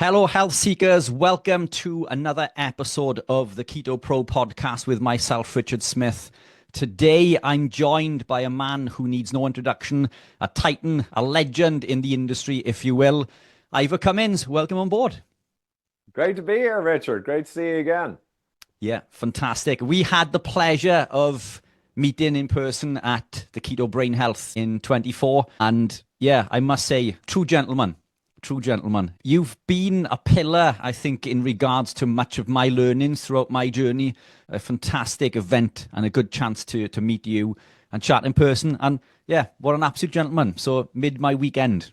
Hello, health seekers. Welcome to another episode of the Keto Pro podcast with myself, Richard Smith. Today, I'm joined by a man who needs no introduction, a titan, a legend in the industry, if you will. Ivor, welcome on board. Great to be here, Richard. Great to see you again. Yeah, fantastic. We had the pleasure of meeting in person at the Keto Brain Health in 24. And yeah, I must say, true gentleman. True gentleman. You've been a pillar, I think, in regards to much of my learnings throughout my journey. A fantastic event and a good chance to meet you and chat in person. And yeah, what an absolute gentleman. So mid my weekend.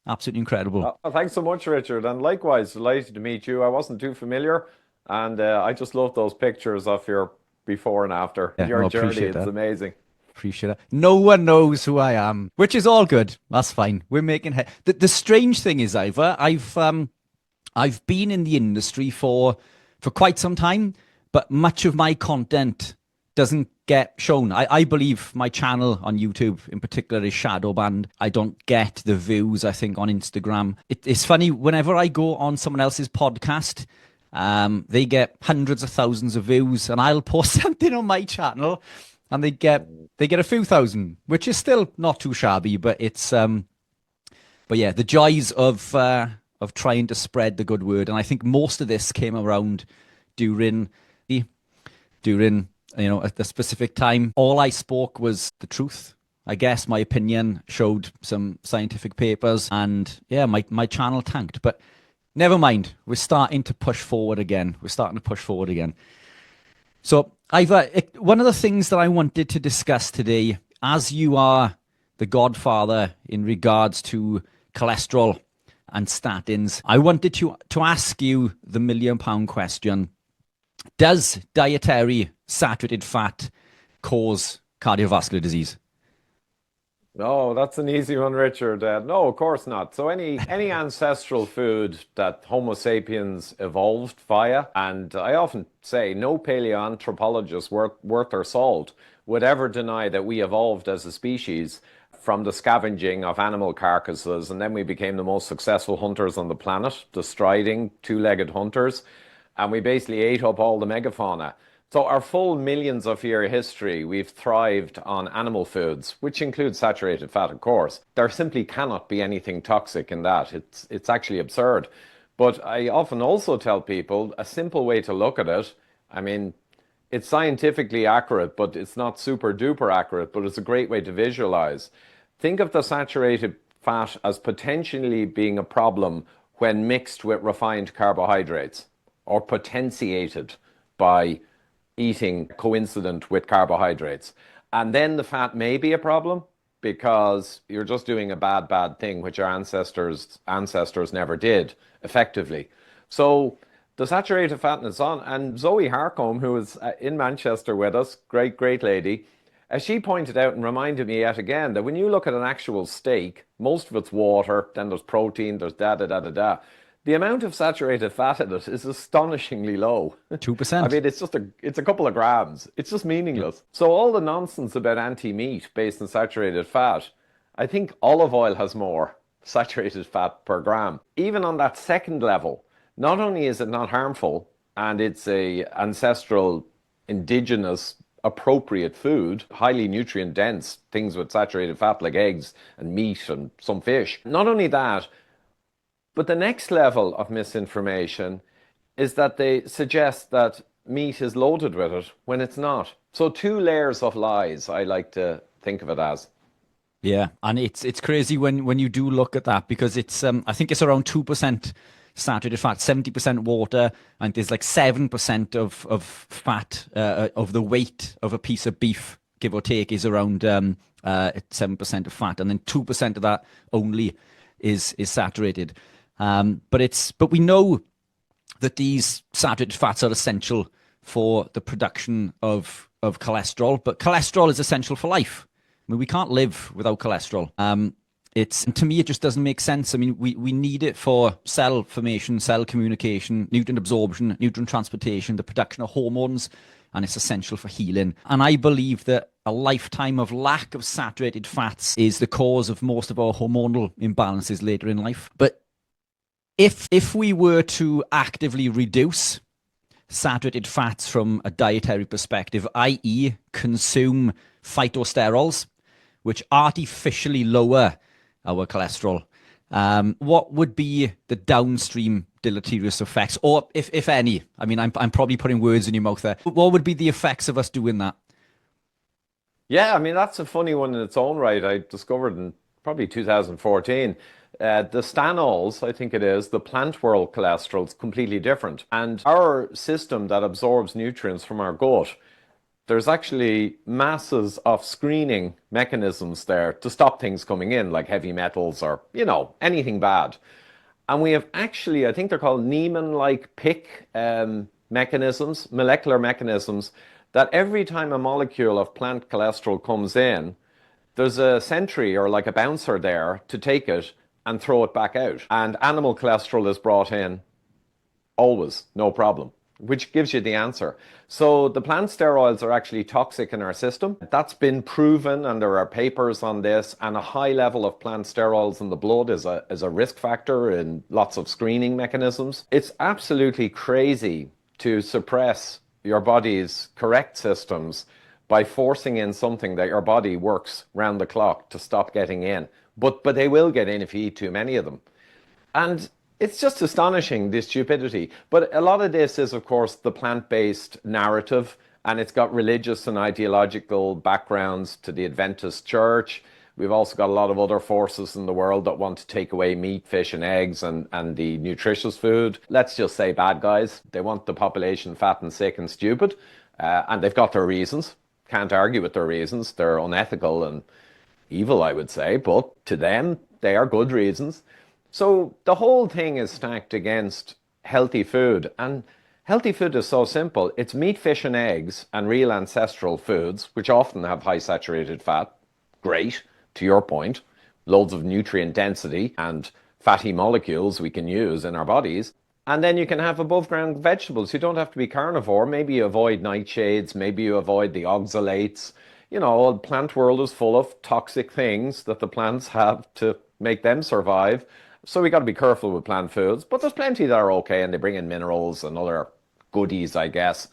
Absolutely incredible. Thanks so much, Richard. And likewise, delighted to meet you. I wasn't too familiar. And I just love those pictures of your before and after. Yeah, your journey. It's amazing. Appreciate it. No one knows who I am, which is all good. That's fine. We're making head. The strange thing is, Ivor, I've been in the industry for quite some time, but much of my content doesn't get shown. I believe my channel on YouTube in particular is shadow banned. I don't get the views, I think, on Instagram. It's funny, whenever I go on someone else's podcast, they get hundreds of thousands of views, and I'll post something on my channel and they get a few thousand, which is still not too shabby, but it's but yeah, the joys of trying to spread the good word. And I think most of this came around during at the specific time. All I spoke was the truth. I guess my opinion showed some scientific papers, and yeah, my channel tanked. But never mind, we're starting to push forward again. So, Ivor, one of the things that I wanted to discuss today, as you are the godfather in regards to cholesterol and statins, I wanted to ask you the £1 million question. Does dietary saturated fat cause cardiovascular disease? No, that's an easy one, Richard. No, of course not. So any ancestral food that Homo sapiens evolved via, and I often say no paleoanthropologist worth their salt would ever deny that we evolved as a species from the scavenging of animal carcasses, and then we became the most successful hunters on the planet, the striding two-legged hunters, and we basically ate up all the megafauna. So our full millions of year history, we've thrived on animal foods, which includes saturated fat, of course. There simply cannot be anything toxic in that. It's actually absurd. But I often also tell people a simple way to look at it, I mean, it's scientifically accurate, but it's not super duper accurate, but it's a great way to visualize. Think of the saturated fat as potentially being a problem when mixed with refined carbohydrates or potentiated by eating coincident with carbohydrates. And then the fat may be a problem because you're just doing a bad thing, which our ancestors never did effectively. So the saturated fatness on, and Zoe Harcombe, who was in Manchester with us, great lady, as she pointed out and reminded me yet again that when you look at an actual steak, most of it's water, then there's protein, there's da. The amount of saturated fat in it is astonishingly low. 2%. I mean, it's a couple of grams. It's just meaningless. Yeah. So all the nonsense about anti-meat based on saturated fat, I think olive oil has more saturated fat per gram. Even on that second level, not only is it not harmful, and it's a ancestral, indigenous, appropriate food, highly nutrient dense, things with saturated fat like eggs and meat and some fish. Not only that, but the next level of misinformation is that they suggest that meat is loaded with it when it's not. So two layers of lies, I like to think of it as. Yeah, and it's crazy when you do look at that, because it's I think it's around 2% saturated fat, 70% water, and there's like 7% of fat of the weight of a piece of beef, give or take, is around 7% of fat, and then 2% of that only is saturated. But we know that these saturated fats are essential for the production of cholesterol, but cholesterol is essential for life. I mean, we can't live without cholesterol. To me, it just doesn't make sense. I mean, we need it for cell formation, cell communication, nutrient absorption, nutrient transportation, the production of hormones, and it's essential for healing. And I believe that a lifetime of lack of saturated fats is the cause of most of our hormonal imbalances later in life. But If we were to actively reduce saturated fats from a dietary perspective, i.e., consume phytosterols, which artificially lower our cholesterol, what would be the downstream deleterious effects, or if any? I mean, I'm probably putting words in your mouth there. What would be the effects of us doing that? Yeah, I mean, that's a funny one in its own right. I discovered in probably 2014. The stanols, I think it is, the plant world cholesterol is completely different. And our system that absorbs nutrients from our gut, there's actually masses of screening mechanisms there to stop things coming in, like heavy metals or, anything bad. And we have actually, I think they're called Niemann-like pick mechanisms, molecular mechanisms, that every time a molecule of plant cholesterol comes in, there's a sentry or like a bouncer there to take it and throw it back out. And animal cholesterol is brought in always, no problem, which gives you the answer. So the plant steroids are actually toxic in our system. That's been proven, and there are papers on this, and a high level of plant steroids in the blood is a risk factor in lots of screening mechanisms. It's absolutely crazy to suppress your body's correct systems by forcing in something that your body works round the clock to stop getting in. But they will get in if you eat too many of them. And it's just astonishing, the stupidity. But a lot of this is, of course, the plant-based narrative, and it's got religious and ideological backgrounds to the Adventist Church. We've also got a lot of other forces in the world that want to take away meat, fish, and eggs and the nutritious food. Let's just say bad guys. They want the population fat and sick and stupid, and they've got their reasons. Can't argue with their reasons. They're unethical and evil, I would say, but to them, they are good reasons. So the whole thing is stacked against healthy food. And healthy food is so simple. It's meat, fish, and eggs and real ancestral foods, which often have high saturated fat. Great, to your point. Loads of nutrient density and fatty molecules we can use in our bodies. And then you can have above ground vegetables. You don't have to be carnivore. Maybe you avoid nightshades. Maybe you avoid the oxalates. The plant world is full of toxic things that the plants have to make them survive. So we got to be careful with plant foods, but there's plenty that are okay, and they bring in minerals and other goodies, I guess.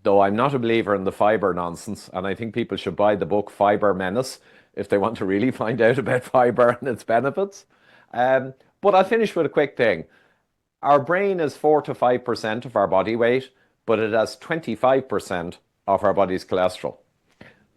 Though I'm not a believer in the fiber nonsense, and I think people should buy the book Fiber Menace if they want to really find out about fiber and its benefits. But I'll finish with a quick thing. Our brain is 4 to 5% of our body weight, but it has 25% of our body's cholesterol.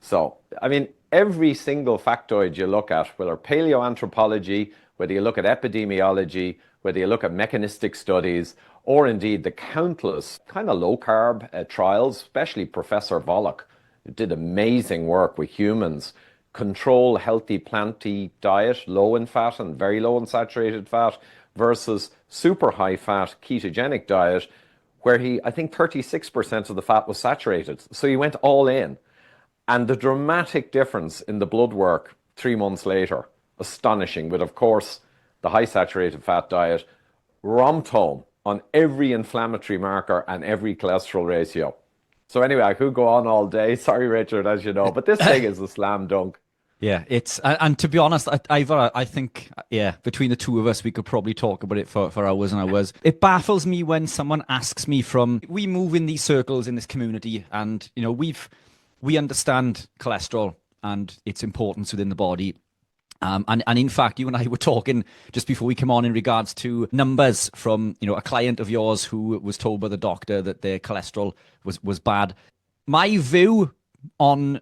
So, I mean, every single factoid you look at, whether paleoanthropology, whether you look at epidemiology, whether you look at mechanistic studies, or indeed the countless kind of low-carb trials, especially Professor Volek, who did amazing work with humans, control healthy planty diet, low in fat and very low in saturated fat, versus super high fat ketogenic diet, where I think 36% of the fat was saturated. So he went all in. And the dramatic difference in the blood work 3 months later, astonishing, with, of course, the high saturated fat diet romped home on every inflammatory marker and every cholesterol ratio. So anyway, I could go on all day. Sorry, Richard, as you know, but this thing is a slam dunk. Yeah, and to be honest, Ivor, I think, yeah, between the two of us, we could probably talk about it for hours and hours. It baffles me when someone asks me we move in these circles in this community, and, we understand cholesterol and its importance within the body. And in fact, you and I were talking just before we came on in regards to numbers from, a client of yours who was told by the doctor that their cholesterol was bad. My view on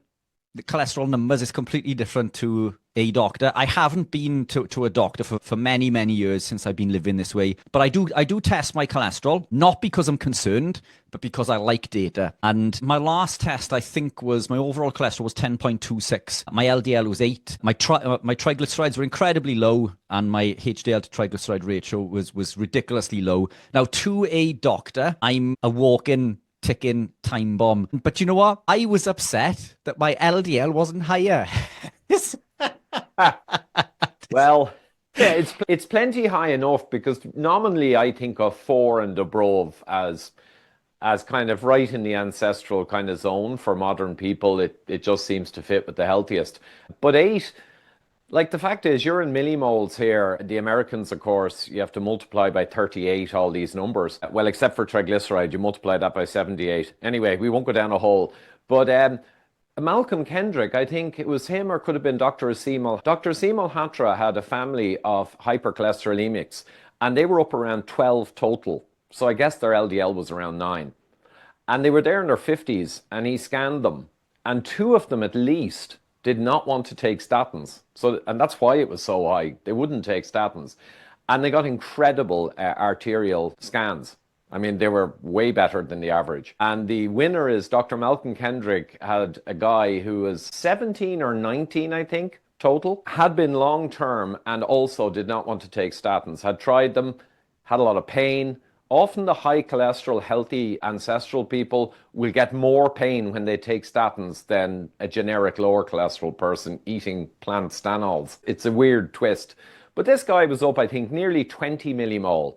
the cholesterol numbers is completely different to a doctor. I haven't been to a doctor for many, many years since I've been living this way. But I do test my cholesterol, not because I'm concerned, but because I like data. And my last test, I think, was my overall cholesterol was 10.26. My LDL was 8. My triglycerides were incredibly low, and my HDL to triglyceride ratio was ridiculously low. Now, to a doctor, I'm a walk-in ticking time bomb. But you know what? I was upset that my LDL wasn't higher. Well, yeah, it's plenty high enough, because nominally I think of 4 and above as kind of right in the ancestral kind of zone for modern people. It just seems to fit with the healthiest. But 8, Like the fact is, you're in millimoles here. The Americans, of course, you have to multiply by 38 all these numbers. Well, except for triglyceride, you multiply that by 78. Anyway, we won't go down a hole. But Malcolm Kendrick, I think it was him or could have been Dr. Asim. Dr. Asim Hatra had a family of hypercholesterolemics, and they were up around 12 total. So I guess their LDL was around 9. And they were there in their 50s, and he scanned them. And two of them at least did not want to take statins. So, and that's why it was so high. They wouldn't take statins. And they got incredible arterial scans. I mean, they were way better than the average. And the winner is Dr. Malcolm Kendrick had a guy who was 17 or 19, I think, total, had been long term and also did not want to take statins, had tried them, had a lot of pain. Often the high cholesterol, healthy ancestral people will get more pain when they take statins than a generic lower cholesterol person eating plant stanols. It's a weird twist. But this guy was up, I think, nearly 20 millimole.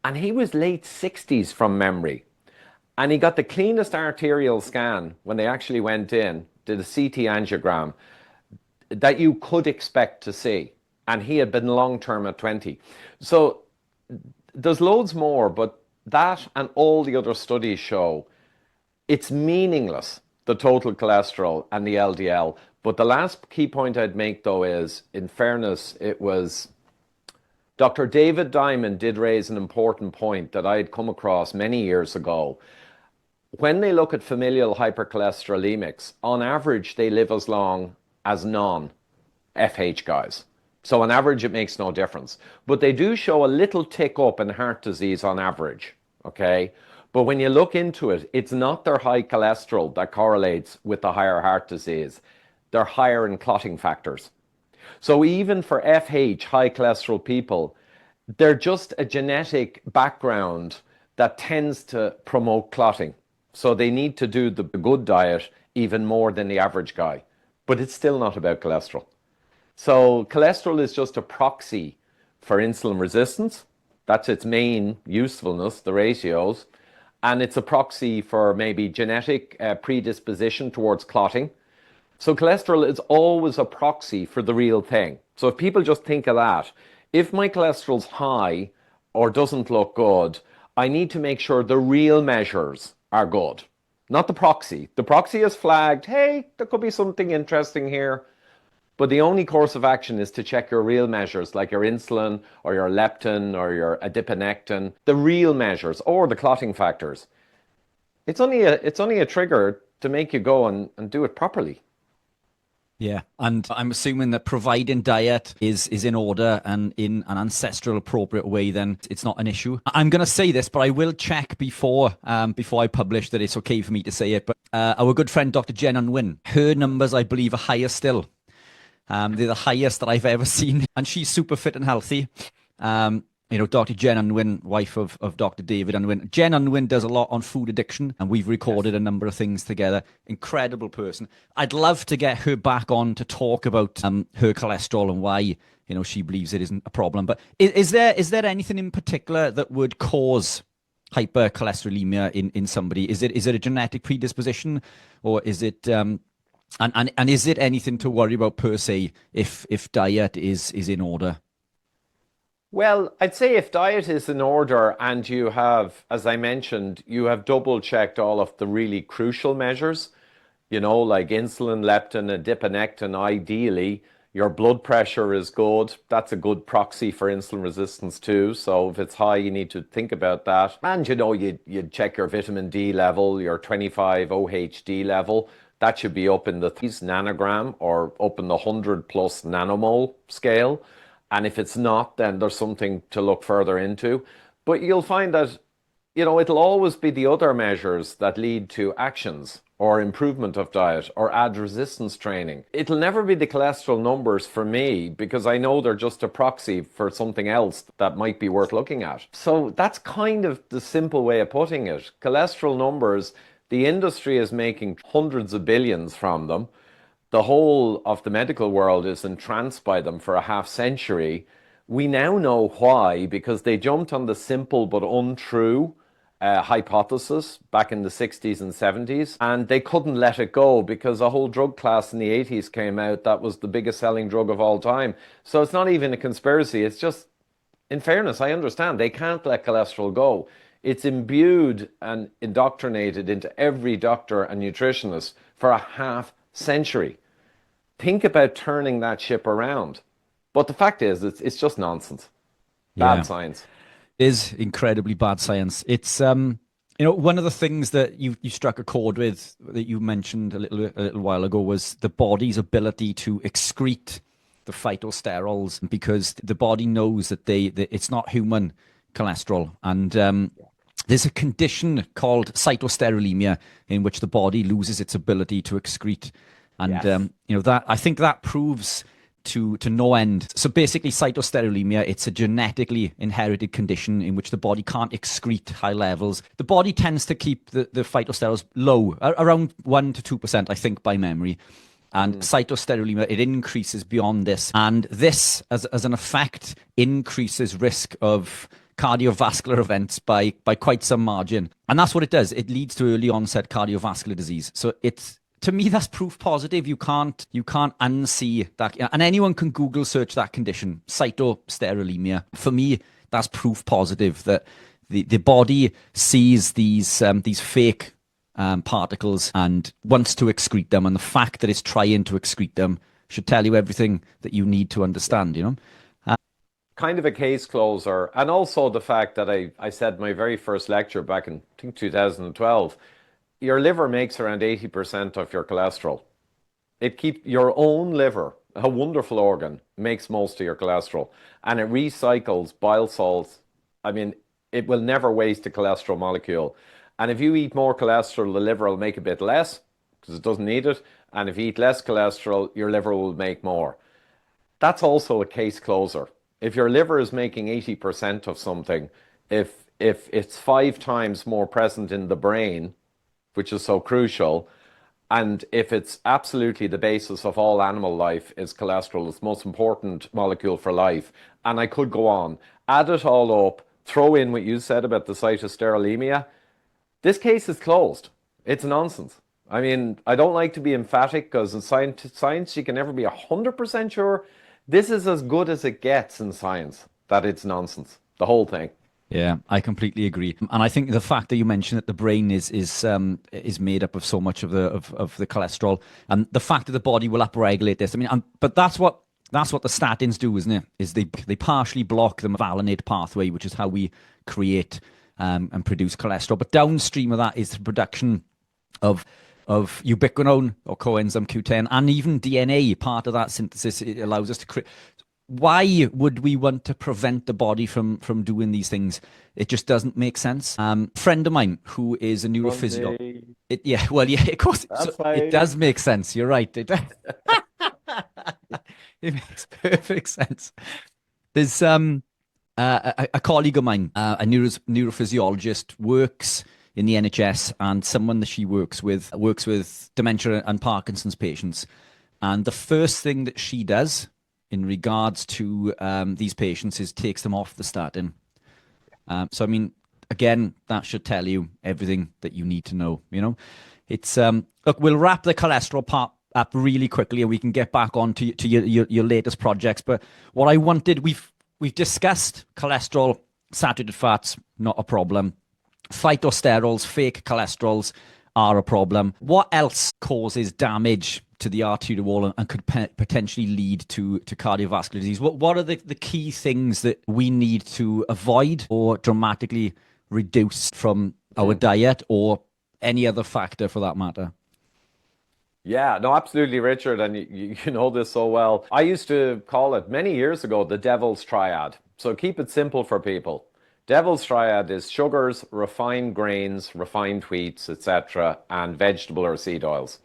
And he was late 60s from memory. And he got the cleanest arterial scan when they actually went in, did a CT angiogram, that you could expect to see. And he had been long term at 20. So there's loads more, but that and all the other studies show it's meaningless, the total cholesterol and the LDL. But the last key point I'd make, though, is, in fairness, it was Dr. David Diamond did raise an important point that I had come across many years ago. When they look at familial hypercholesterolemics, on average, they live as long as non-FH guys. So on average, it makes no difference. But they do show a little tick up in heart disease on average, okay? But when you look into it, it's not their high cholesterol that correlates with the higher heart disease. They're higher in clotting factors. So even for FH, high cholesterol people, they're just a genetic background that tends to promote clotting. So they need to do the good diet even more than the average guy. But it's still not about cholesterol. So cholesterol is just a proxy for insulin resistance. That's its main usefulness, the ratios. And it's a proxy for maybe genetic predisposition towards clotting. So cholesterol is always a proxy for the real thing. So if people just think of that, if my cholesterol's high or doesn't look good, I need to make sure the real measures are good, not the proxy. The proxy is flagged, hey, there could be something interesting here. But the only course of action is to check your real measures, like your insulin or your leptin or your adiponectin, the real measures, or the clotting factors. It's only a trigger to make you go and do it properly. Yeah, and I'm assuming that providing diet is in order and in an ancestral appropriate way, then it's not an issue. I'm going to say this, but I will check before I publish that it's okay for me to say it. But our good friend Dr. Jen Unwin, her numbers, I believe, are higher still. They're the highest that I've ever seen, and she's super fit and healthy. Dr. Jen Unwin, wife of Dr. David Unwin. Jen Unwin does a lot on food addiction, and we've recorded a number of things together. Incredible person. I'd love to get her back on to talk about her cholesterol and why she believes it isn't a problem. But is there anything in particular that would cause hypercholesterolemia in somebody? Is it a genetic predisposition, or is it and is it anything to worry about per se if diet is in order? Well, I'd say if diet is in order and you have, as I mentioned, you have double checked all of the really crucial measures, like insulin, leptin, adiponectin, ideally, your blood pressure is good. That's a good proxy for insulin resistance too. So if it's high, you need to think about that. And you'd check your vitamin D level, your 25 OHD level. That should be up in the nanogram or up in the 100 plus nanomole scale. And if it's not, then there's something to look further into. But you'll find that, it'll always be the other measures that lead to actions or improvement of diet or add resistance training. It'll never be the cholesterol numbers for me because I know they're just a proxy for something else that might be worth looking at. So that's kind of the simple way of putting it. Cholesterol numbers, the industry is making hundreds of billions from them. The whole of the medical world is entranced by them for a half century. We now know why, because they jumped on the simple but untrue hypothesis back in the 60s and 70s, and they couldn't let it go because a whole drug class in the 80s came out that was the biggest selling drug of all time. So it's not even a conspiracy. It's just, in fairness, I understand they can't let cholesterol go. It's imbued and indoctrinated into every doctor and nutritionist for a half century. Think about turning that ship around. But the fact is, it's just nonsense. Yeah. Bad science. Is incredibly bad science. It's one of the things that you struck a chord with that you mentioned a little while ago was the body's ability to excrete the phytosterols because the body knows that that it's not human cholesterol, and there's a condition called cytosterolemia in which the body loses its ability to excrete, and Yes. that I think that proves to no end. So basically, cytosterolemia, it's a genetically inherited condition in which the body can't excrete high levels. The body tends to keep the phytosterols low, around 1 to 2%, I think, by memory. And cytosterolemia, it increases beyond this. And this, as an effect, increases risk of cardiovascular events by quite some margin. And that's what it does. It leads to early onset cardiovascular disease. So it's, to me, that's proof positive. You can't unsee that, and anyone can Google search that condition, cytosterolemia. For me, that's proof positive that the body sees these fake particles and wants to excrete them, and the fact that it's trying to excrete them should tell you everything that you need to understand. Kind of a case closer. And also the fact that I said my very first lecture back in, I think, 2012, your liver makes around 80% of your cholesterol. It keeps your own liver, a wonderful organ, makes most of your cholesterol, and it recycles bile salts. I mean, it will never waste a cholesterol molecule. And if you eat more cholesterol, the liver will make a bit less because it doesn't need it. And if you eat less cholesterol, your liver will make more. That's also a case closer. If your liver is making 80% of something, if it's 5 times more present in the brain, which is so crucial, and if it's absolutely the basis of all animal life is cholesterol, it's the most important molecule for life, and I could go on, add it all up, throw in what you said about the cytosterolemia, this case is closed. It's nonsense. I mean, I don't like to be emphatic because in science you can never be 100% sure. This is as good as it gets in science, that it's nonsense, the whole thing. Yeah, I completely agree, and I think the fact that you mentioned that the brain is made up of so much of the cholesterol, and the fact that the body will upregulate this. I mean, but that's what the statins do, isn't it? Is they partially block the mevalonate pathway, which is how we create and produce cholesterol. But downstream of that is the production of ubiquinone or coenzyme Q10 and even DNA. Part of that synthesis, it allows us to create. Why would we want to prevent the body from doing these things? It just doesn't make sense. Friend of mine who is a neurophysiologist. Yeah, well, yeah, of course. So That's it fine. does make sense. You're right. It makes perfect sense. There's a colleague of mine, a neurophysiologist, works in the NHS, and someone that she works with dementia and Parkinson's patients. And the first thing that she does in regards to these patients is takes them off the statin. So, I mean, again, that should tell you everything that you need to know. It's look, we'll wrap the cholesterol part up really quickly, and we can get back on to your latest projects. But what I wanted, we've discussed cholesterol, saturated fats, not a problem. Phytosterols, fake cholesterols are a problem. What else causes damage to the arterial wall and could potentially lead to cardiovascular disease? What are the key things that we need to avoid or dramatically reduce from our diet or any other factor for that matter? Yeah, no, absolutely, Richard, and you know this so well. I used to call it many years ago the devil's triad. So keep it simple for people. Devil's triad is sugars, refined grains, refined wheats, etc., and vegetable or seed oils.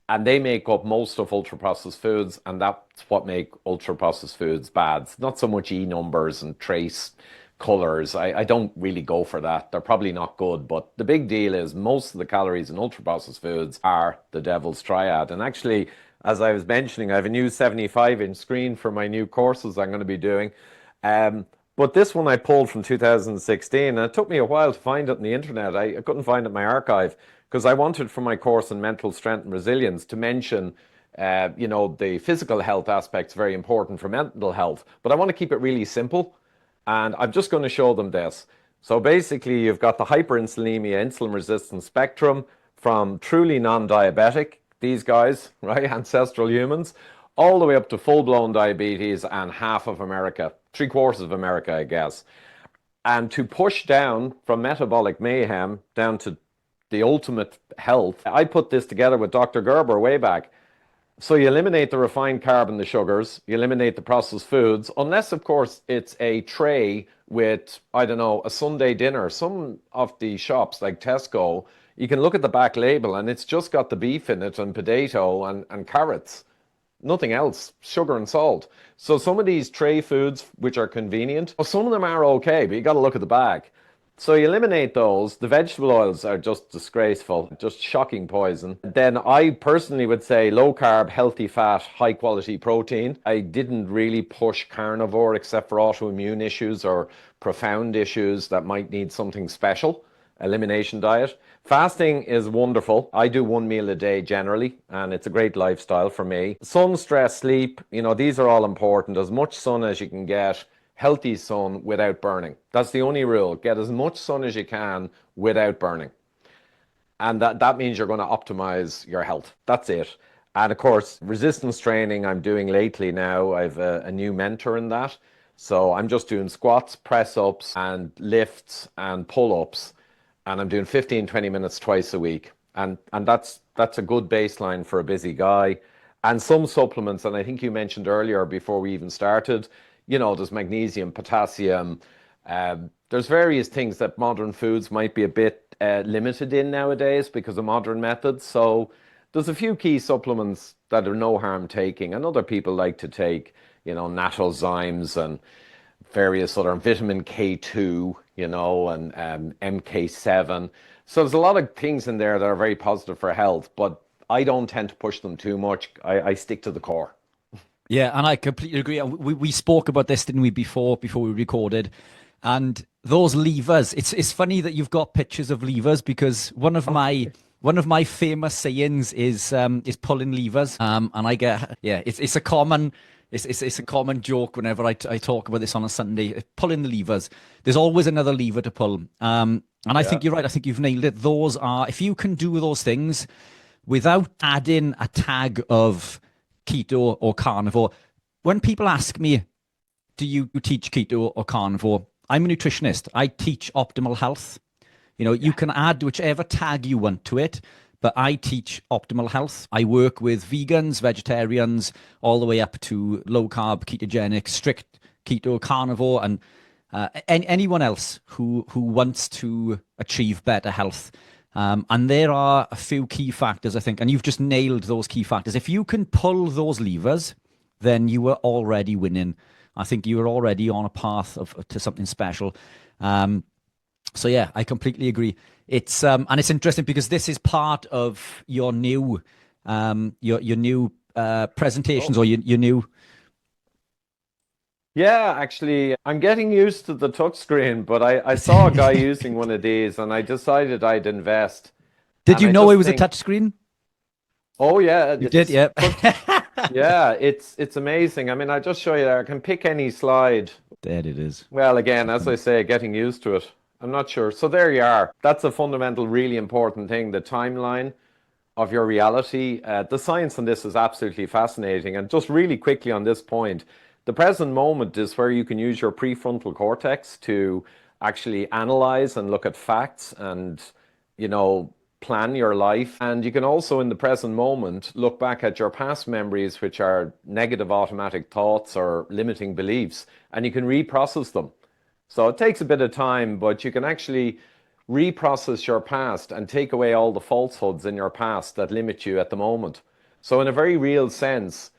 And they make up most of ultra-processed foods, and that's what make ultra-processed foods bad. It's not so much E numbers and trace colors. I don't really go for that. They're probably not good, but the big deal is most of the calories in ultra-processed foods are the devil's triad. And actually, as I was mentioning, I have a new 75-inch screen for my new courses I'm going to be doing. But this one I pulled from 2016, and it took me a while to find it on the internet. I couldn't find it in my archive because I wanted for my course in mental strength and resilience to mention, the physical health aspects very important for mental health. But I want to keep it really simple, and I'm just going to show them this. So basically, you've got the hyperinsulinemia, insulin resistance spectrum from truly non-diabetic, these guys, right, ancestral humans, all the way up to full-blown diabetes and half of America, three-quarters of America, I guess. And to push down from metabolic mayhem down to the ultimate health, I put this together with Dr. Gerber way back. So you eliminate the refined carb and the sugars, you eliminate the processed foods, unless, of course, it's a tray with, I don't know, a Sunday dinner. Some of the shops, like Tesco, you can look at the back label and it's just got the beef in it and potato and carrots. Nothing else, sugar and salt. So some of these tray foods, which are convenient, well, some of them are okay, but you got to look at the back. So you eliminate those. The vegetable oils are just disgraceful, just shocking poison. Then I personally would say low carb, healthy fat, high quality protein. I didn't really push carnivore except for autoimmune issues or profound issues that might need something special. Elimination diet. Fasting is wonderful. I do one meal a day generally, and it's a great lifestyle for me. Sun, stress, sleep, these are all important. As much sun as you can get. Healthy sun without burning. That's the only rule. Get as much sun as you can without burning. And that means you're going to optimize your health. That's it. And of course, resistance training I'm doing lately now. I've a new mentor in that. So I'm just doing squats, press-ups, and lifts and pull-ups. And I'm doing 15, 20 minutes twice a week. And that's a good baseline for a busy guy. And some supplements, and I think you mentioned earlier before we even started, there's magnesium, potassium. There's various things that modern foods might be a bit limited in nowadays because of modern methods. So there's a few key supplements that are no harm taking. And other people like to take, natural zymes and various other vitamin K2, and MK7. So there's a lot of things in there that are very positive for health, but I don't tend to push them too much. I stick to the core. Yeah, and I completely agree. We spoke about this, didn't we, before we recorded? And those levers, it's funny that you've got pictures of levers because one of my famous sayings is pulling levers. And I get it's a common joke whenever I talk about this on a Sunday. Pulling the levers. There's always another lever to pull. And I think you're right. I think you've nailed it. Those are, if you can do those things without adding a tag of keto or carnivore. When people ask me, do you teach keto or carnivore? I'm a nutritionist. I teach optimal health. You can add whichever tag you want to it, but I teach optimal health. I work with vegans, vegetarians, all the way up to low carb, ketogenic, strict keto, carnivore, and anyone else who wants to achieve better health. And there are a few key factors, I think, and you've just nailed those key factors. If you can pull those levers, then you are already winning. I think you are already on a path to something special. So yeah, I completely agree. It's and it's interesting because this is part of your new presentations or your new. Yeah, actually, I'm getting used to the touch screen, but I saw a guy using one of these and I decided I'd invest. Did And you I know it just was a think, touch screen? oh yeah, You did, yeah. yeah, it's amazing. I mean, I just show you there. I can pick any slide. There it is. Well, again, as I say, getting used to it. I'm not sure. So there you are. That's a fundamental, really important thing, the timeline of your reality. The science on this is absolutely fascinating. And just really quickly on this point, the present moment is where you can use your prefrontal cortex to actually analyze and look at facts and, plan your life. And you can also, in the present moment, look back at your past memories, which are negative automatic thoughts or limiting beliefs, and you can reprocess them. So it takes a bit of time, but you can actually reprocess your past and take away all the falsehoods in your past that limit you at the moment. So in a very real sense,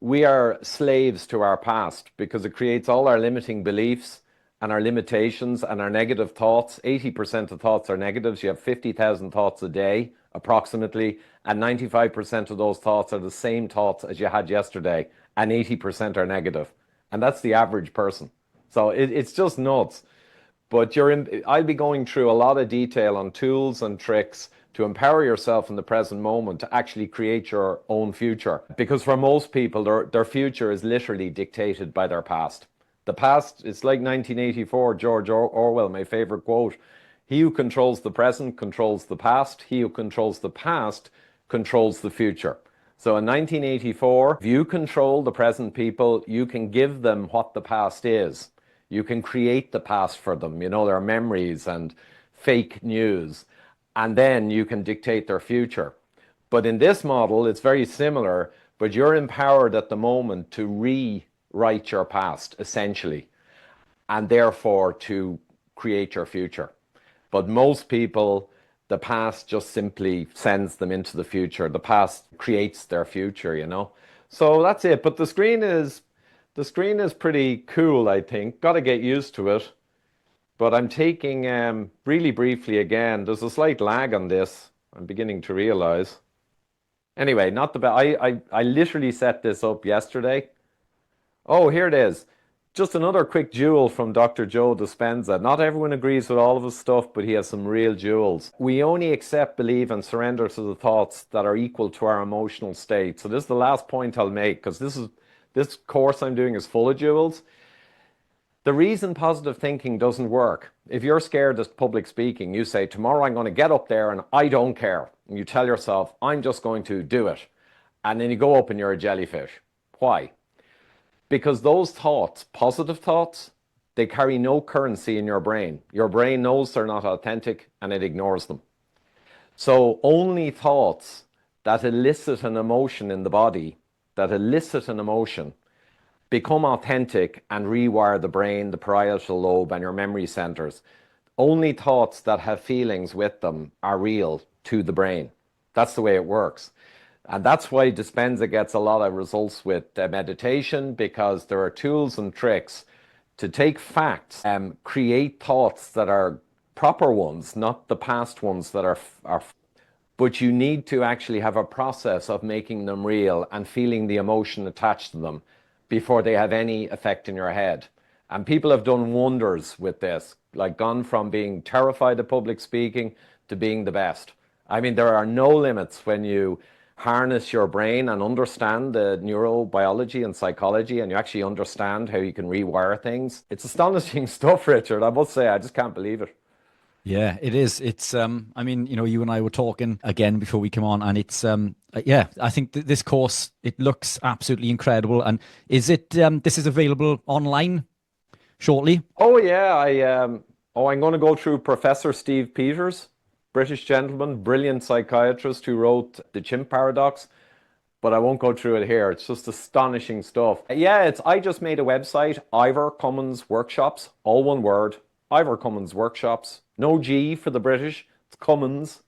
we are slaves to our past because it creates all our limiting beliefs and our limitations and our negative thoughts. 80% of thoughts are negatives. You have 50,000 thoughts a day, approximately, and 95% of those thoughts are the same thoughts as you had yesterday, and 80% are negative. And that's the average person. So it's just nuts. But I'll be going through a lot of detail on tools and tricks to empower yourself in the present moment to actually create your own future. Because for most people, their future is literally dictated by their past. The past, it's like 1984, George Orwell, my favorite quote. He who controls the present controls the past. He who controls the past controls the future. So in 1984, if you control the present people, you can give them what the past is. You can create the past for them, their memories and fake news, and then you can dictate their future. But in this model, it's very similar, but you're empowered at the moment to rewrite your past, essentially, and therefore to create your future. But most people, the past just simply sends them into the future. The past creates their future. So that's it. But the screen is pretty cool, I think. Got to get used to it. But I'm taking really briefly again. There's a slight lag on this. I'm beginning to realize. Anyway, not the bad. I literally set this up yesterday. Oh, here it is. Just another quick jewel from Dr. Joe Dispenza. Not everyone agrees with all of his stuff, but he has some real jewels. We only accept, believe, and surrender to the thoughts that are equal to our emotional state. So this is the last point I'll make, because this course I'm doing is full of jewels. The reason positive thinking doesn't work, if you're scared of public speaking, you say, tomorrow I'm going to get up there and I don't care. And you tell yourself, I'm just going to do it. And then you go up and you're a jellyfish. Why? Because those thoughts, positive thoughts, they carry no currency in your brain. Your brain knows they're not authentic and it ignores them. So only thoughts that elicit an emotion in the body, become authentic and rewire the brain, the parietal lobe, and your memory centers. Only thoughts that have feelings with them are real to the brain. That's the way it works. And that's why Dispenza gets a lot of results with meditation, because there are tools and tricks to take facts and create thoughts that are proper ones, not the past ones that are. But you need to actually have a process of making them real and feeling the emotion attached to them before they have any effect in your head. And people have done wonders with this, like gone from being terrified of public speaking to being the best. I mean, there are no limits when you harness your brain and understand the neurobiology and psychology, and you actually understand how you can rewire things. It's astonishing stuff, Richard. I must say, I just can't believe it. Yeah, it is. It's I mean, you and I were talking again before we come on, and it's yeah, I think this course, it looks absolutely incredible. And is it this is available online shortly? Oh yeah, I'm going to go through Professor Steve Peters, British gentleman, brilliant psychiatrist who wrote The Chimp Paradox, but I won't go through it here. It's just astonishing stuff. Yeah, I just made a website, Ivor Cummins Workshops, all one word, Ivor Cummins Workshops. No G for the British, it's Cummins,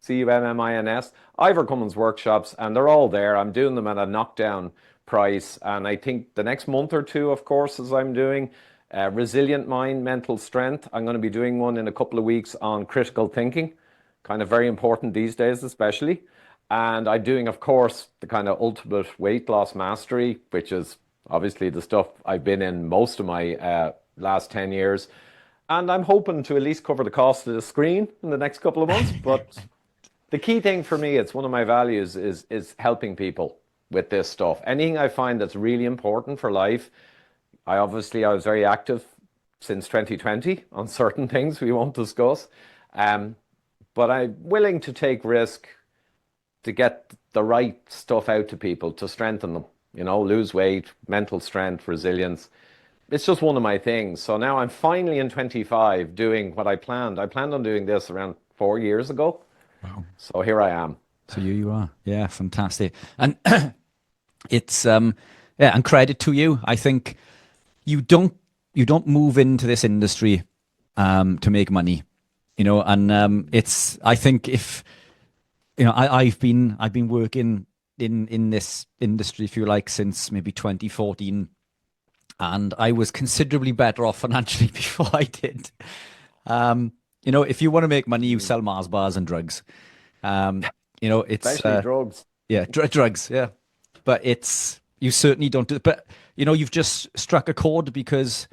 Cummins, Ivor Cummins Workshops, and they're all there. I'm doing them at a knockdown price, and I think the next month or two, of course, as I'm doing Resilient Mind, Mental Strength. I'm going to be doing one in a couple of weeks on critical thinking, kind of very important these days especially. And I'm doing, of course, the kind of ultimate weight loss mastery, which is obviously the stuff I've been in most of my last 10 years. And I'm hoping to at least cover the cost of the screen in the next couple of months. But the key thing for me, it's one of my values, is helping people with this stuff. Anything I find that's really important for life. I was very active since 2020 on certain things we won't discuss. But I'm willing to take risk to get the right stuff out to people, to strengthen them, lose weight, mental strength, resilience. It's just one of my things. So now I'm finally in 25 doing what I planned. I planned on doing this around 4 years ago. Wow. So here I am. So you are. Yeah, fantastic. And it's yeah, and credit to you. I think you don't move into this industry to make money, and it's, I think, if I've been working in this industry, if you like, since maybe 2014. And I was considerably better off financially before I did. If you want to make money, you sell Mars bars and drugs. It's especially drugs. Yeah, drugs. Yeah, but you certainly don't do it. But you've just struck a chord, because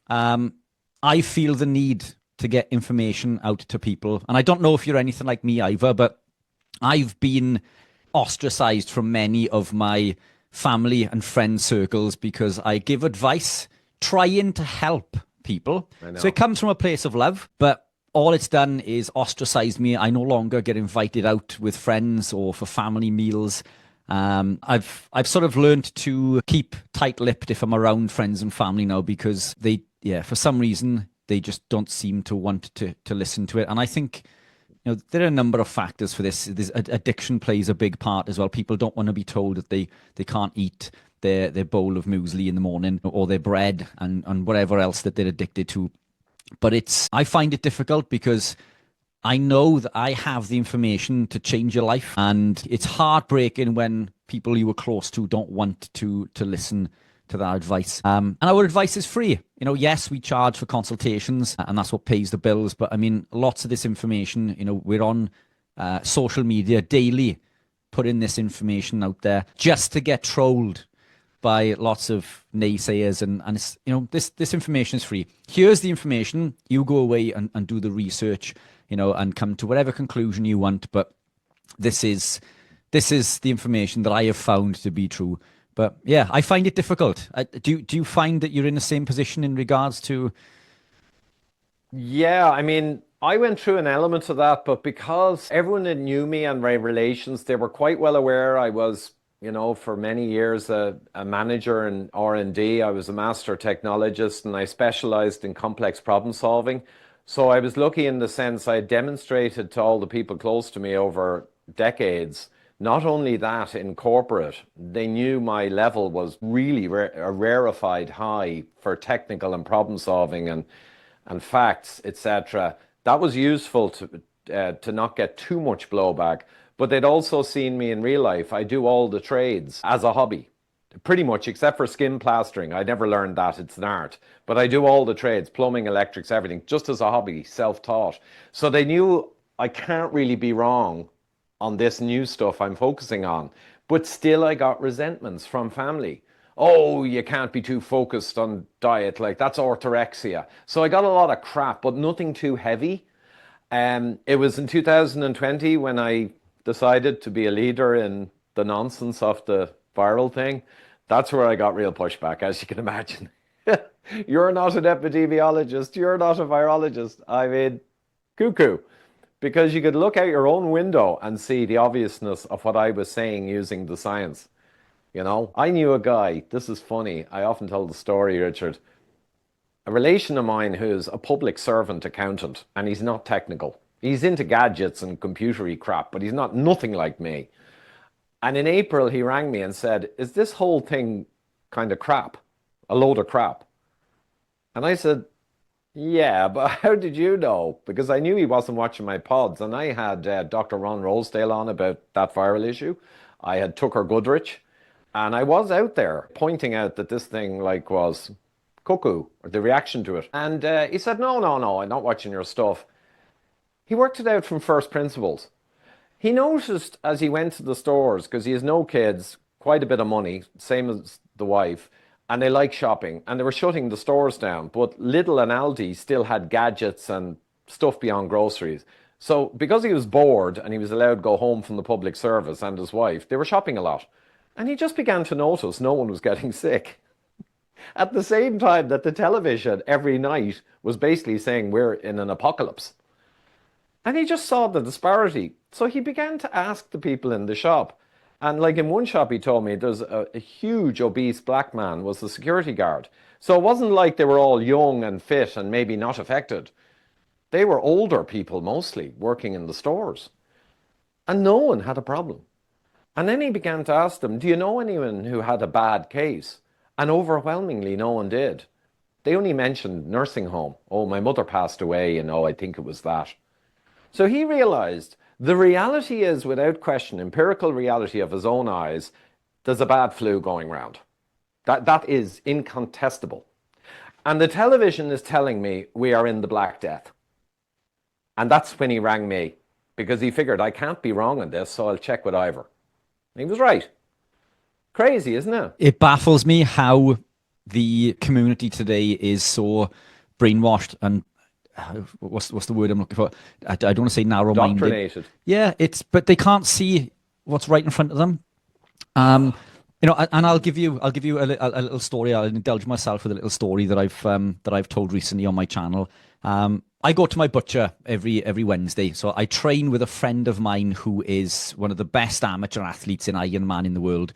I feel the need to get information out to people. And I don't know if you're anything like me, Ivor, but I've been ostracized from many of my family and friend circles because I give advice trying to help people. So it comes from a place of love, but all it's done is ostracize me. I no longer get invited out with friends or for family meals. I've sort of learned to keep tight-lipped if I'm around friends and family now because for some reason they just don't seem to want to listen to it. And I think there are a number of factors for this. Addiction plays a big part as well. People don't want to be told that they can't eat their bowl of muesli in the morning or their bread and whatever else that they're addicted to. But I find it difficult because I know that I have the information to change your life, and it's heartbreaking when people you were close to don't want to listen to that advice. And our advice is free. Yes, we charge for consultations, and that's what pays the bills. But I mean, lots of this information, we're on social media daily, putting this information out there just to get trolled by lots of naysayers, and it's, this information is free. Here's the information. You go away and do the research, and come to whatever conclusion you want. But this is the information that I have found to be true. But yeah, I find it difficult. Do you find that you're in the same position in regards to? Yeah, I mean, I went through an element of that, but because everyone that knew me and my relations, they were quite well aware I was, for many years a manager in R&D. I was a master technologist and I specialized in complex problem solving. So I was lucky in the sense I demonstrated to all the people close to me over decades. Not only that, in corporate, they knew my level was really a rarefied high for technical and problem solving and facts, etc. That was useful to not get too much blowback. But they'd also seen me in real life. I do all the trades as a hobby, pretty much, except for skin plastering. I never learned that. It's an art. But I do all the trades, plumbing, electrics, everything, just as a hobby, self-taught. So they knew I can't really be wrong on this new stuff I'm focusing on. But still I got resentments from family. Oh, you can't be too focused on diet, like that's orthorexia. So I got a lot of crap, but nothing too heavy. It was in 2020 when I decided to be a leader in the nonsense of the viral thing. That's where I got real pushback, as you can imagine. You're not an epidemiologist, you're not a virologist. I mean, cuckoo. Because you could look out your own window and see the obviousness of what I was saying using the science. I knew a guy, this is funny, I often tell the story, Richard, a relation of mine who's a public servant accountant, and he's not technical. He's into gadgets and computery crap, but he's nothing like me. And in April, he rang me and said, is this whole thing kind of crap? A load of crap? And I said, yeah, but how did you know? Because I knew he wasn't watching my pods, and I had Dr. Ron Rosedale on about that viral issue. I had Tucker Goodrich, and I was out there pointing out that this thing was cuckoo, or the reaction to it. And he said, no, I'm not watching your stuff. He worked it out from first principles. He noticed as he went to the stores, because he has no kids, quite a bit of money, same as the wife, and they like shopping, and they were shutting the stores down. But Lidl and Aldi still had gadgets and stuff beyond groceries. So because he was bored and he was allowed to go home from the public service and his wife, they were shopping a lot. And he just began to notice no one was getting sick. At the same time that the television every night was basically saying we're in an apocalypse. And he just saw the disparity. So he began to ask the people in the shop. And like in one shop, he told me there's a huge obese black man was the security guard. So it wasn't like they were all young and fit and maybe not affected. They were older people mostly working in the stores. And no one had a problem. And then he began to ask them, do you know anyone who had a bad case? And overwhelmingly, no one did. They only mentioned nursing home. Oh, my mother passed away, I think it was that. So he realized the reality is, without question, empirical reality of his own eyes, there's a bad flu going round. That is incontestable. And the television is telling me we are in the Black Death. And that's when he rang me, because he figured I can't be wrong on this, so I'll check with Ivor. And he was right. Crazy, isn't it? It baffles me how the community today is so brainwashed and what's the word I'm looking for? I don't want to say narrow-minded. Indoctrinated. Yeah, but they can't see what's right in front of them. And I'll give you a little story. I'll indulge myself with a little story that I've told recently on my channel. I go to my butcher every Wednesday. So I train with a friend of mine who is one of the best amateur athletes in Ironman in the world.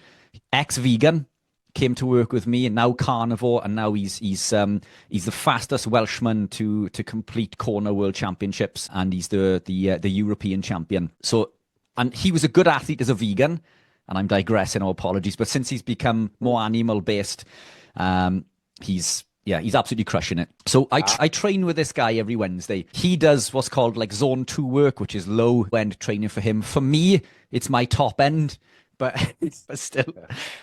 Ex-vegan, came to work with me, and now carnivore, and now he's the fastest Welshman to complete Kona World Championships, and he's the European champion. So, and he was a good athlete as a vegan, and I'm digressing, apologies, but since he's become more animal based, he's absolutely crushing it. So I train with this guy every Wednesday. He does what's called like zone 2 work, which is low end training for him. For me, it's my top end. But still,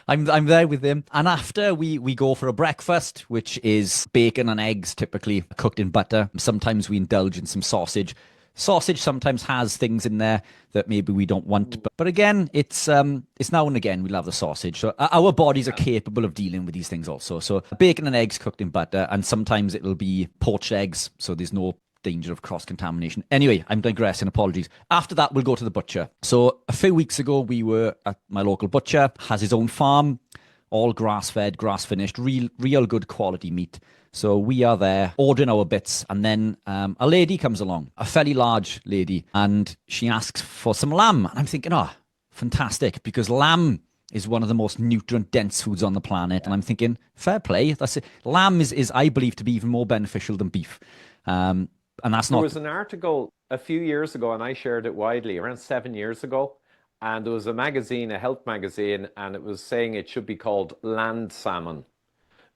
I'm there with him. And after we go for a breakfast, which is bacon and eggs, typically cooked in butter. Sometimes we indulge in some sausage. Sausage sometimes has things in there that maybe we don't want. But again, it's now and again we'll have the sausage. So our bodies are capable of dealing with these things also. So bacon and eggs cooked in butter, and sometimes it'll be poached eggs, so there's no danger of cross-contamination. Anyway, I'm digressing, apologies. After that, we'll go to the butcher. So a few weeks ago, we were at my local butcher, has his own farm, all grass-fed, grass-finished, real good quality meat. So we are there ordering our bits, and then a lady comes along, a fairly large lady, and she asks for some lamb. And I'm thinking, oh, fantastic, because lamb is one of the most nutrient-dense foods on the planet. And I'm thinking, fair play. That's it. Lamb is, I believe, to be even more beneficial than beef. And that's not. There was an article a few years ago, and I shared it widely, around 7 years ago. And there was a magazine, a health magazine, and it was saying it should be called land salmon,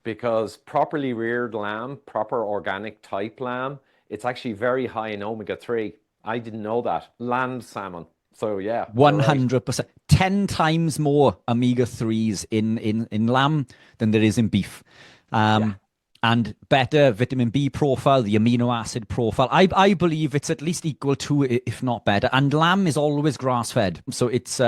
because properly reared lamb, proper organic type lamb, it's actually very high in omega-3. I didn't know that. Land salmon. So yeah, 100%. 10 times more omega-3s in lamb than there is in beef. And better vitamin B profile, the amino acid profile. I believe it's at least equal to, if not better. And lamb is always grass-fed. So it's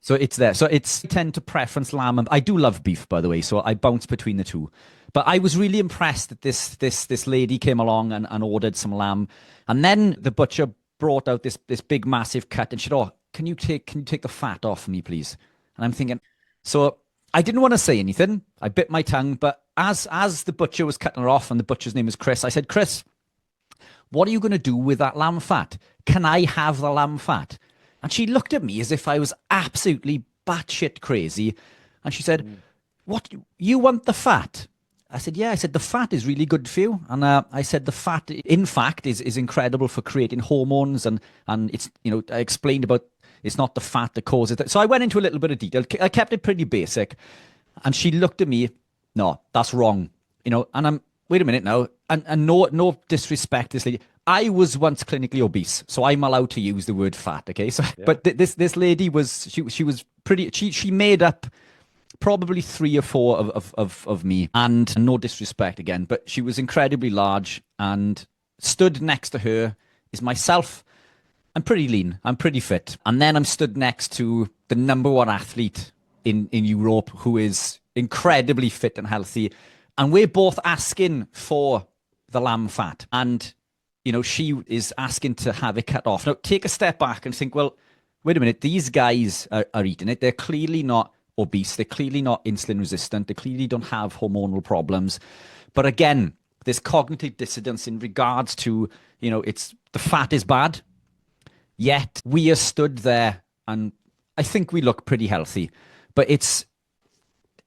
So it's there. So I tend to preference lamb. I do love beef, by the way, so I bounce between the two. But I was really impressed that this lady came along and ordered some lamb. And then the butcher brought out this big massive cut and said, "Oh, can you take the fat off me, please?" And I'm thinking, so I didn't want to say anything. I bit my tongue, but as the butcher was cutting her off, and the butcher's name is Chris, I said, "Chris, what are you going to do with that lamb fat? Can I have the lamb fat?" And she looked at me as if I was absolutely batshit crazy. And she said, "What, you want the fat?" I said, "Yeah." I said, "The fat is really good for you." And I said, "The fat, in fact, is incredible for creating hormones." And it's, I explained about it's not the fat that causes it. So I went into a little bit of detail. I kept it pretty basic. And she looked at me, "No, that's wrong." And I'm, wait a minute now. And no disrespect, this lady. I was once clinically obese, so I'm allowed to use the word fat, okay? So, yeah. But this lady was, she was pretty, she made up probably 3 or 4 of me, and no disrespect again, but she was incredibly large, and stood next to her is myself. I'm pretty lean, I'm pretty fit. And then I'm stood next to the #1 athlete in Europe who is incredibly fit and healthy. And we're both asking for the lamb fat. And, she is asking to have it cut off. Now, take a step back and think, well, wait a minute, these guys are eating it. They're clearly not obese. They're clearly not insulin resistant. They clearly don't have hormonal problems. But again, there's cognitive dissonance in regards to, it's the fat is bad. Yet we are stood there, and I think we look pretty healthy. But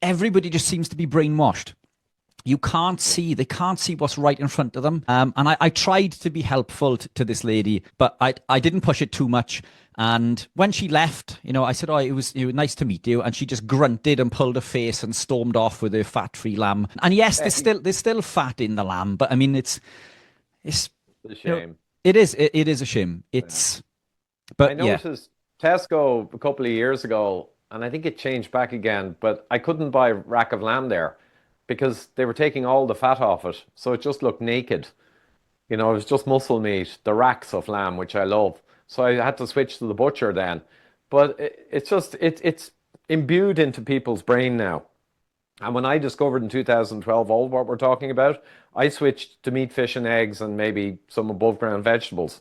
everybody just seems to be brainwashed. They can't see what's right in front of them. And I tried to be helpful to this lady, but I didn't push it too much. And when she left, I said, "Oh, it was nice to meet you." And she just grunted and pulled her face and stormed off with her fat-free lamb. And yes, there's still fat in the lamb, but I mean, it's a shame. It is a shame. But I noticed Tesco a couple of years ago, and I think it changed back again, but I couldn't buy a rack of lamb there because they were taking all the fat off it. So it just looked naked. It was just muscle meat, the racks of lamb, which I love. So I had to switch to the butcher then. But it's imbued into people's brain now. And when I discovered in 2012 all what we're talking about, I switched to meat, fish, and eggs and maybe some above ground vegetables.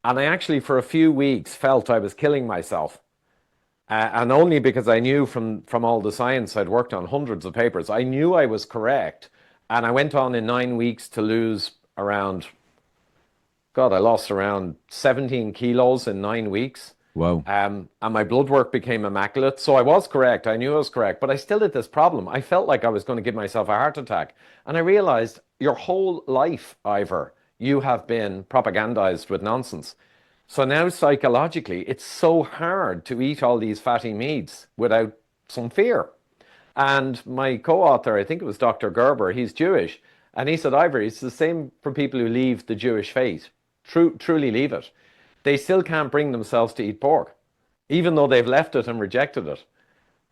And I actually, for a few weeks, felt I was killing myself. And only because I knew from all the science, I'd worked on hundreds of papers, I knew I was correct. And I went on in 9 weeks to lose around, God, I lost around 17 kilos in 9 weeks. Wow. And my blood work became immaculate. So I was correct. I knew I was correct. But I still had this problem. I felt like I was going to give myself a heart attack. And I realized your whole life, Ivor, you have been propagandized with nonsense. So now psychologically, it's so hard to eat all these fatty meats without some fear. And my co-author, I think it was Dr. Gerber, he's Jewish. And he said, Ivor, it's the same for people who leave the Jewish faith, truly leave it. They still can't bring themselves to eat pork, even though they've left it and rejected it.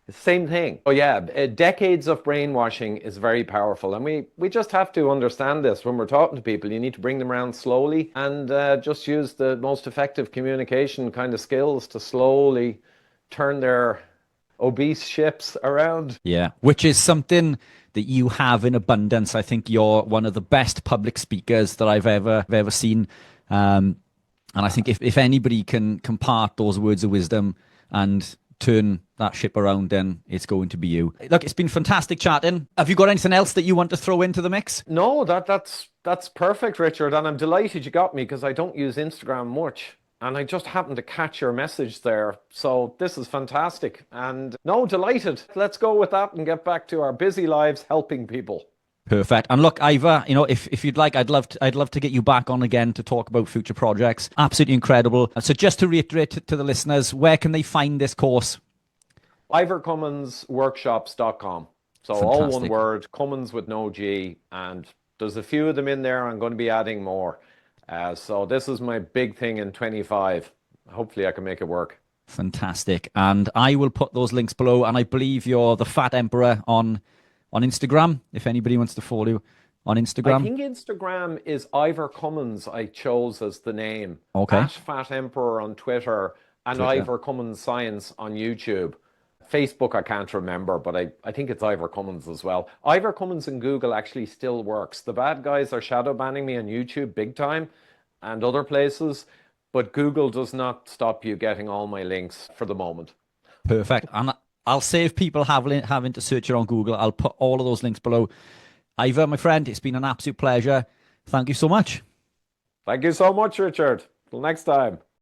Same thing. Oh yeah, decades of brainwashing is very powerful, and we just have to understand this when we're talking to people. You need to bring them around slowly and just use the most effective communication kind of skills to slowly turn their obese ships around. Yeah, which is something that you have in abundance. I think you're one of the best public speakers that I've ever seen. And I think if anybody can part those words of wisdom and turn that ship around, then it's going to be you. Look, it's been fantastic chatting. Have you got anything else that you want to throw into the mix? No, that's perfect, Richard. And I'm delighted you got me because I don't use Instagram much. And I just happened to catch your message there. So this is fantastic. And no, delighted. Let's go with that and get back to our busy lives helping people. Perfect. And look, Ivor, if you'd like, I'd love to get you back on again to talk about future projects. Absolutely incredible. So just to reiterate to the listeners, where can they find this course? IvorCummonsWorkshops.com. So Fantastic. all one word, Cummins with no G. And there's a few of them in there. I'm going to be adding more. So this is my big thing in 25. Hopefully I can make it work. Fantastic. And I will put those links below. And I believe you're the Fat Emperor on Instagram, if anybody wants to follow you on Instagram. I think Instagram is Ivor Cummins I chose as the name. Okay. @Fat Emperor on Twitter and Ivor Cummins Science on YouTube. Facebook I can't remember, but I think it's Ivor Cummins as well. Ivor Cummins in Google actually still works. The bad guys are shadow banning me on YouTube big time and other places, but Google does not stop you getting all my links for the moment. Perfect. And I'll save people having to search it on Google. I'll put all of those links below. Ivor, my friend, it's been an absolute pleasure. Thank you so much. Thank you so much, Richard. Till next time.